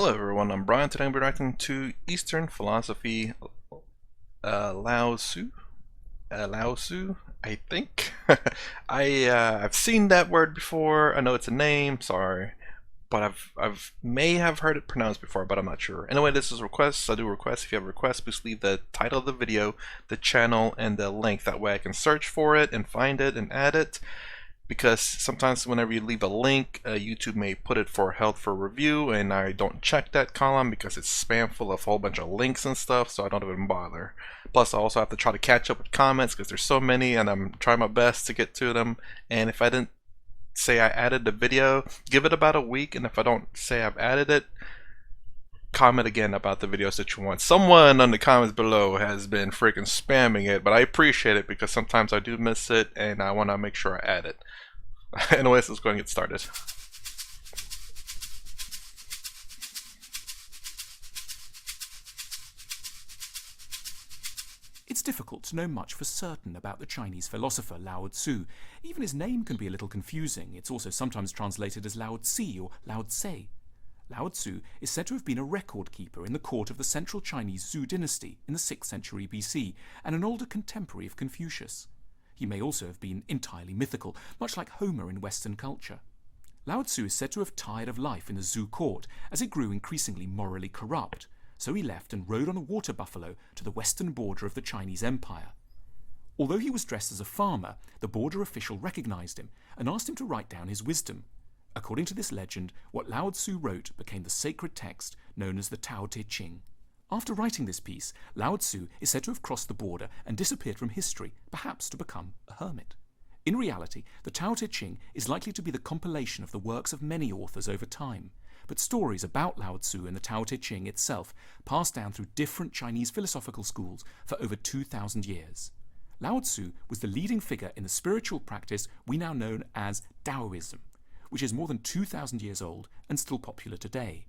Hello everyone, I'm Brian. Today I'm reacting to Eastern Philosophy Lao Tzu. Lao Tzu, I think. I've seen that word before. I know it's a name, sorry. But I've may have heard it pronounced before, but I'm not sure. Anyway, this is requests. I do requests. If you have requests, please leave the title of the video, the channel, and the link. That way I can search for it and find it and add it. Because sometimes whenever you leave a link, YouTube may put it for held for review, and I don't check that column because it's spam full of a whole bunch of links and stuff, so I don't even bother. Plus, I also have to try to catch up with comments because there's so many, and I'm trying my best to get to them. And if I didn't say I added the video, give it about a week, and if I don't say I've added it, comment again about the videos that you want. Someone on the comments below has been freaking spamming it, but I appreciate it because sometimes I do miss it, and I want to make sure I add it. Anyways, let's go and get started. It's difficult to know much for certain about the Chinese philosopher Lao Tzu. Even his name can be a little confusing. It's also sometimes translated as Lao Tzu or Lao Tse. Lao Tzu is said to have been a record keeper in the court of the central Chinese Zhou dynasty in the 6th century BC and an older contemporary of Confucius. He may also have been entirely mythical, much like Homer in Western culture. Lao Tzu is said to have tired of life in the Zhou court as it grew increasingly morally corrupt, so he left and rode on a water buffalo to the western border of the Chinese Empire. Although he was dressed as a farmer, the border official recognized him and asked him to write down his wisdom. According to this legend, what Lao Tzu wrote became the sacred text known as the Tao Te Ching. After writing this piece, Lao Tzu is said to have crossed the border and disappeared from history, perhaps to become a hermit. In reality, the Tao Te Ching is likely to be the compilation of the works of many authors over time, but stories about Lao Tzu and the Tao Te Ching itself passed down through different Chinese philosophical schools for over 2,000 years. Lao Tzu was the leading figure in the spiritual practice we now know as Taoism, which is more than 2,000 years old and still popular today.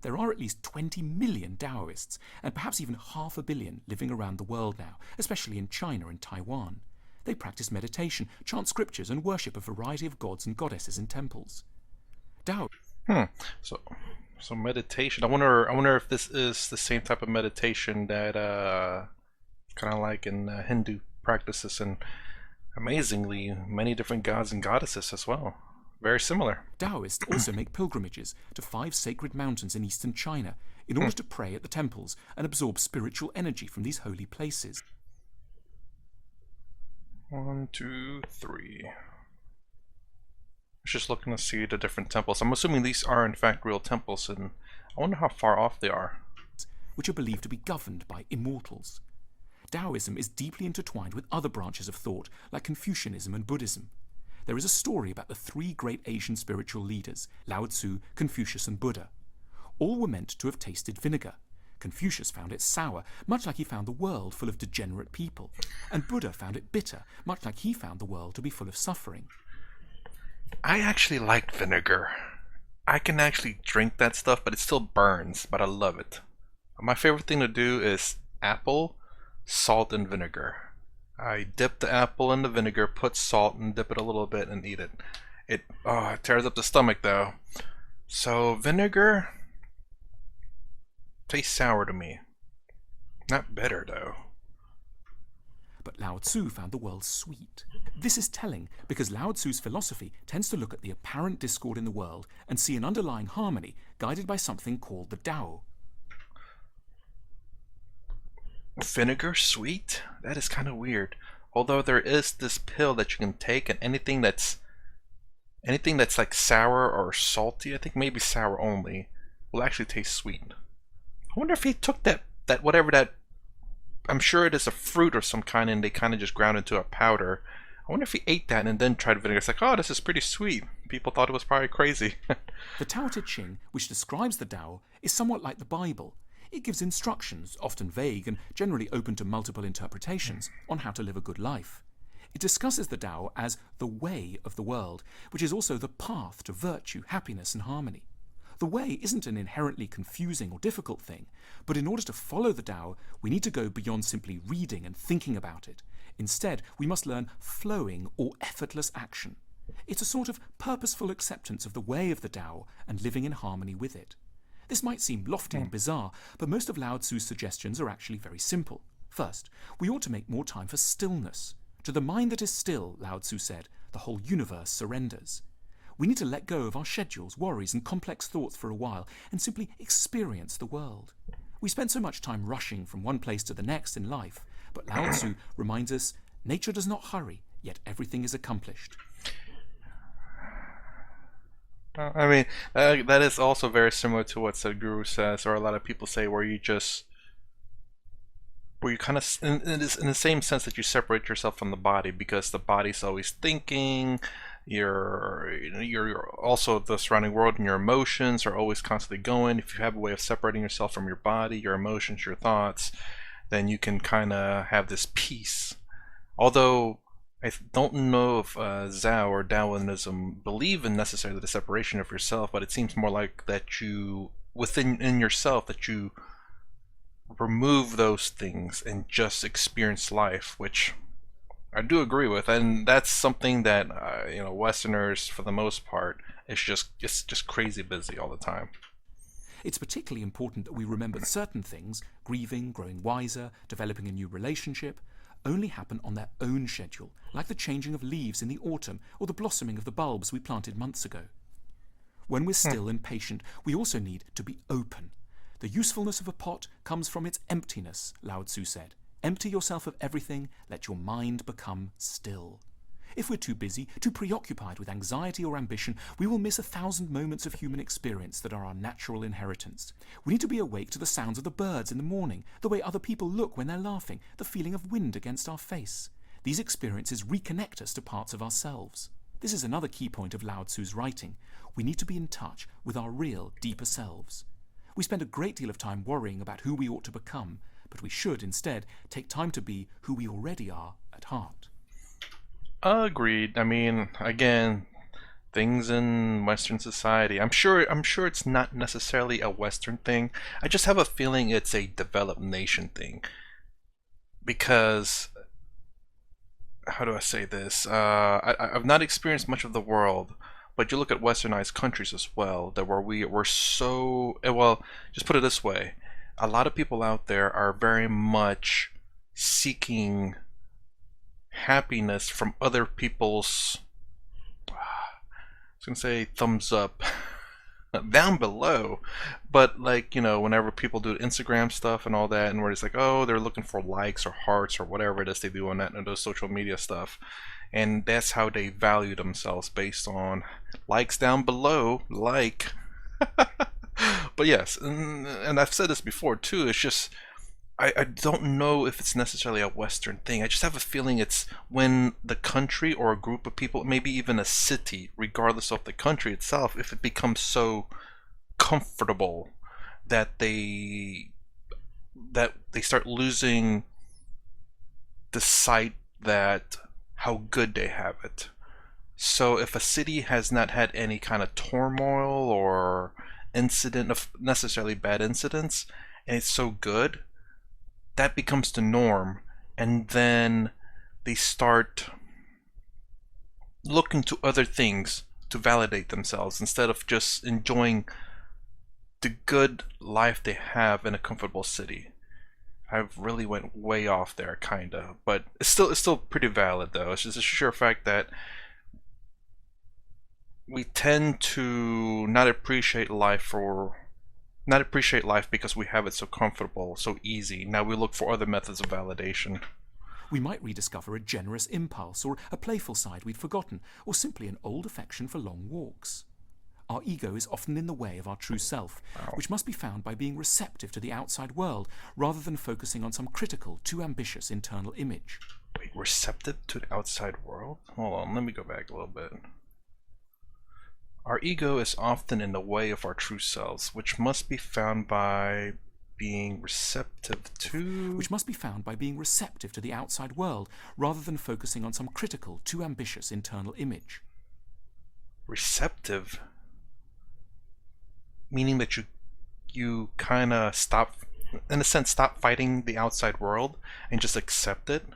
There are at least 20 million Taoists, and perhaps even 500 million living around the world now, especially in China and Taiwan. They practice meditation, chant scriptures, and worship a variety of gods and goddesses in temples. Tao. So meditation. I wonder if this is the same type of meditation that kind of like in Hindu practices, and amazingly many different gods and goddesses as well. Very similar. Taoists also make pilgrimages to 5 sacred mountains in eastern China in order to pray at the temples and absorb spiritual energy from these holy places. 1, 2, 3. I was just looking to see the different temples. I'm assuming these are in fact real temples, and I wonder how far off they are. Which are believed to be governed by immortals. Taoism is deeply intertwined with other branches of thought like Confucianism and Buddhism. There is a story about the 3 great Asian spiritual leaders, Lao Tzu, Confucius, and Buddha. All were meant to have tasted vinegar. Confucius found it sour, much like he found the world full of degenerate people. And Buddha found it bitter, much like he found the world to be full of suffering. I actually like vinegar. I can actually drink that stuff, but it still burns, but I love it. My favorite thing to do is apple, salt, and vinegar. I dip the apple in the vinegar, put salt, and dip it a little bit and eat it. It tears up the stomach though. So vinegar tastes sour to me. Not bitter though. But Lao Tzu found the world sweet. This is telling because Lao Tzu's philosophy tends to look at the apparent discord in the world and see an underlying harmony guided by something called the Tao. Vinegar sweet? That is kind of weird. Although there is this pill that you can take, and anything that's like sour or salty, I think maybe sour only, will actually taste sweet. I wonder if he took that whatever that, I'm sure it is a fruit or some kind, and they kind of just ground into a powder. I wonder if he ate that and then tried vinegar. It's like, oh, this is pretty sweet. People thought it was probably crazy. The Tao Te Ching, which describes the Tao, is somewhat like the Bible. It gives instructions, often vague and generally open to multiple interpretations, on how to live a good life. It discusses the Tao as the way of the world, which is also the path to virtue, happiness, and harmony. The way isn't an inherently confusing or difficult thing, but in order to follow the Tao, we need to go beyond simply reading and thinking about it. Instead, we must learn flowing or effortless action. It's a sort of purposeful acceptance of the way of the Tao and living in harmony with it. This might seem lofty and bizarre, but most of Lao Tzu's suggestions are actually very simple. First, we ought to make more time for stillness. To the mind that is still, Lao Tzu said, the whole universe surrenders. We need to let go of our schedules, worries, and complex thoughts for a while and simply experience the world. We spend so much time rushing from one place to the next in life, but Lao Tzu reminds us nature does not hurry, yet everything is accomplished. I mean, that is also very similar to what Sadhguru says, or a lot of people say, where you kind of, in the same sense that you separate yourself from the body, because the body's always thinking. You're also the surrounding world, and your emotions are always constantly going. If you have a way of separating yourself from your body, your emotions, your thoughts, then you can kind of have this peace. Although I don't know if Zhao or Taoism believe in necessarily the separation of yourself, but it seems more like that you, within yourself, that you remove those things and just experience life, which I do agree with, and that's something that Westerners, for the most part, it's just crazy busy all the time. It's particularly important that we remember that certain things, grieving, growing wiser, developing a new relationship, only happen on their own schedule, like the changing of leaves in the autumn or the blossoming of the bulbs we planted months ago. When we're still and patient, we also need to be open. The usefulness of a pot comes from its emptiness, Lao Tzu said. Empty yourself of everything, let your mind become still. If we're too busy, too preoccupied with anxiety or ambition, we will miss 1,000 moments of human experience that are our natural inheritance. We need to be awake to the sounds of the birds in the morning, the way other people look when they're laughing, the feeling of wind against our face. These experiences reconnect us to parts of ourselves. This is another key point of Lao Tzu's writing. We need to be in touch with our real, deeper selves. We spend a great deal of time worrying about who we ought to become, but we should instead take time to be who we already are at heart. Agreed. I mean, again, things in Western society. I'm sure it's not necessarily a Western thing. I just have a feeling it's a developed nation thing. Because how do I say this? I've not experienced much of the world, but you look at westernized countries as well, that where we're so well. Just put it this way: a lot of people out there are very much seeking happiness from other people's, I was gonna say thumbs up down below, but like, whenever people do Instagram stuff and all that, and where it's like, oh, they're looking for likes or hearts or whatever it is they do on that and those social media stuff, and that's how they value themselves, based on likes down below, like. But yes, and I've said this before too, it's just I don't know if it's necessarily a Western thing. I just have a feeling it's when the country or a group of people, maybe even a city, regardless of the country itself, if it becomes so comfortable that they start losing the sight that how good they have it. So if a city has not had any kind of turmoil or incident of necessarily bad incidents, and it's so good, that becomes the norm, and then they start looking to other things to validate themselves instead of just enjoying the good life they have in a comfortable city. I've really went way off there, kinda, but it's still pretty valid though. It's just a sure fact that we tend to not appreciate life because we have it so comfortable, so easy. Now we look for other methods of validation. We might rediscover a generous impulse or a playful side we'd forgotten, or simply an old affection for long walks. Our ego is often in the way of our true self, which must be found by being receptive to the outside world rather than focusing on some critical, too ambitious internal image. Wait, receptive to the outside world? Hold on, let me go back a little bit. Our ego is often in the way of our true selves, which must be found by being receptive to... Which must be found by being receptive to the outside world, rather than focusing on some critical, too ambitious internal image. Receptive? Meaning that you kind of stop, in a sense, stop fighting the outside world and just accept it?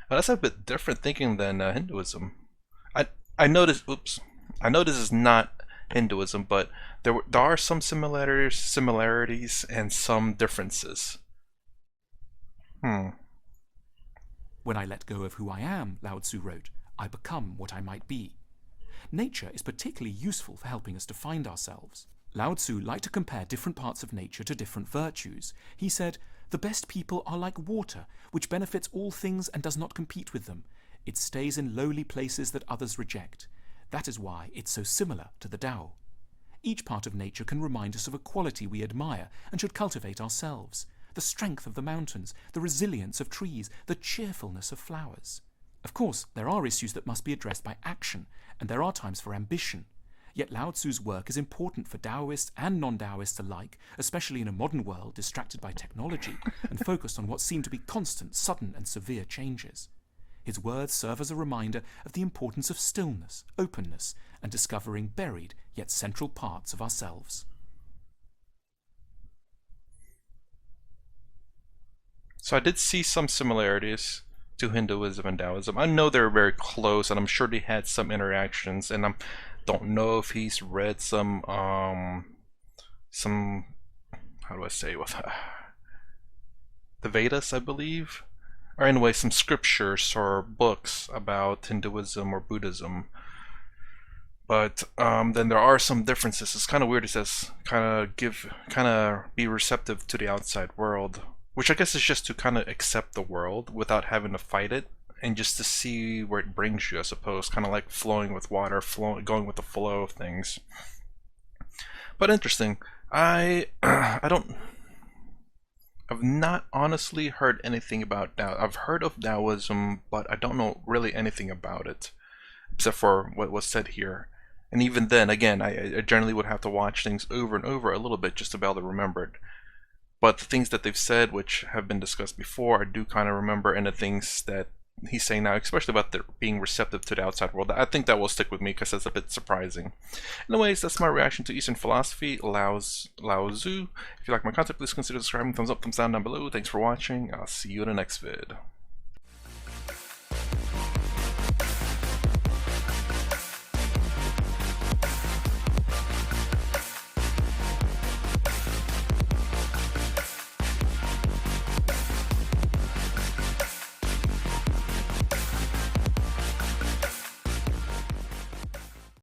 Well, that's a bit different thinking than Hinduism. I know this. Oops. I know this is not Hinduism, but there are some similarities and some differences. Hmm. When I let go of who I am, Lao Tzu wrote, I become what I might be. Nature is particularly useful for helping us to find ourselves. Lao Tzu liked to compare different parts of nature to different virtues. He said, "The best people are like water, which benefits all things and does not compete with them. It stays in lowly places that others reject. That is why it's so similar to the Tao." Each part of nature can remind us of a quality we admire and should cultivate ourselves. The strength of the mountains, the resilience of trees, the cheerfulness of flowers. Of course, there are issues that must be addressed by action, and there are times for ambition. Yet Lao Tzu's work is important for Taoists and non-Taoists alike, especially in a modern world distracted by technology and focused on what seem to be constant, sudden and severe changes. His words serve as a reminder of the importance of stillness, openness, and discovering buried yet central parts of ourselves. So I did see some similarities to Hinduism and Taoism. I know they're very close, and I'm sure they had some interactions. And I don't know if he's read some how do I say with the Vedas, I believe, or anyway, some scriptures or books about Hinduism or Buddhism. But then there are some differences. It's kind of weird. It says kind of be receptive to the outside world, which I guess is just to kind of accept the world without having to fight it, and just to see where it brings you, I suppose. Kind of like flowing with water, going with the flow of things. But interesting. I've not honestly heard anything about Tao. I've heard of Taoism, but I don't know really anything about it, except for what was said here. And even then, again, I generally would have to watch things over and over a little bit just to be able to remember it. But the things that they've said, which have been discussed before, I do kind of remember, and the things that he's saying now, especially about being receptive to the outside world, I think that will stick with me because that's a bit surprising. Anyways, that's my reaction to Eastern philosophy, Lao Tzu. If you like my content, please consider subscribing, thumbs up, thumbs down below. Thanks for watching. I'll see you in the next vid.